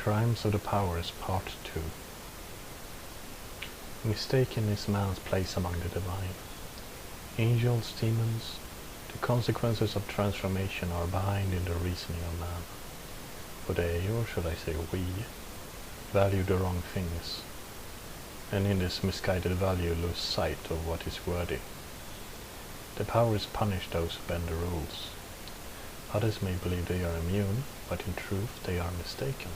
Crimes of the Powers, Part 2. Mistaken is man's place among the divine. Angels, demons, the consequences of transformation are behind in the reasoning of man. For they, or should I say we, value the wrong things, and in this misguided value lose sight of what is worthy. The powers punish those who bend the rules. Others may believe they are immune, but in truth they are mistaken.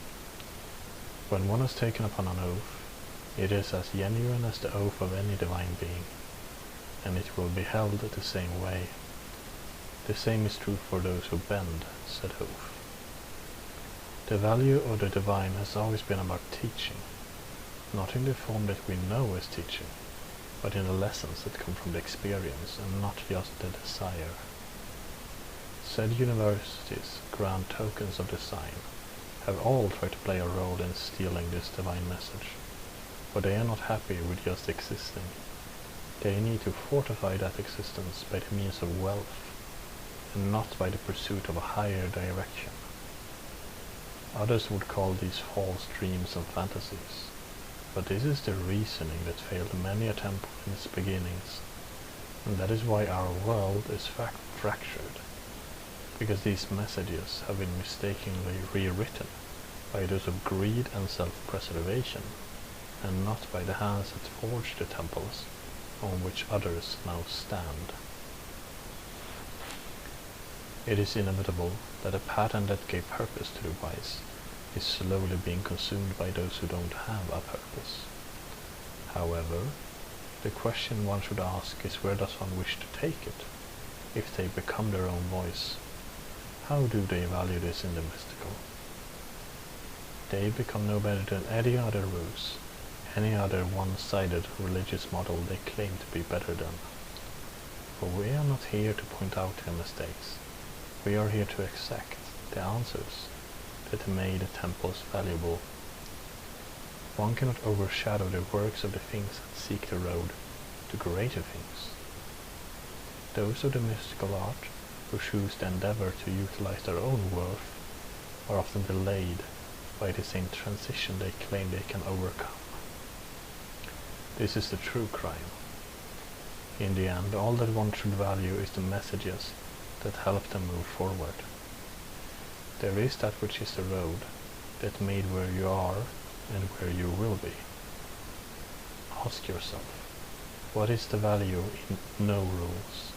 When one has taken upon an oath, it is as genuine as the oath of any divine being, and it will be held the same way. The same is true for those who bend said oath. The value of the divine has always been about teaching, not in the form that we know as teaching, but in the lessons that come from the experience and not just the desire. Said universities, grand tokens of design, have all tried to play a role in stealing this divine message, for they are not happy with just existing. They need to fortify that existence by the means of wealth, and not by the pursuit of a higher direction. Others would call these false dreams and fantasies, but this is the reasoning that failed many a temple in its beginnings, and that is why our world is fractured, because these messages have been mistakenly rewritten by those of greed and self-preservation, and not by the hands that forged the temples on which others now stand. It is inevitable that a pattern that gave purpose to the wise is slowly being consumed by those who don't have a purpose. However, the question one should ask is, where does one wish to take it, if they become their own voice? How do they value this in the mystical? They become no better than any other ruse, any other one-sided religious model they claim to be better than. For we are not here to point out their mistakes. We are here to exact the answers that made the temples valuable. One cannot overshadow the works of the things that seek the road to greater things. Those of the mystical art who choose the endeavor to utilize their own worth are often delayed by the same transition they claim they can overcome. This is the true crime. In the end, all that one should value is the messages that help them move forward. There is that which is the road that made where you are and where you will be. Ask yourself, what is the value in no rules?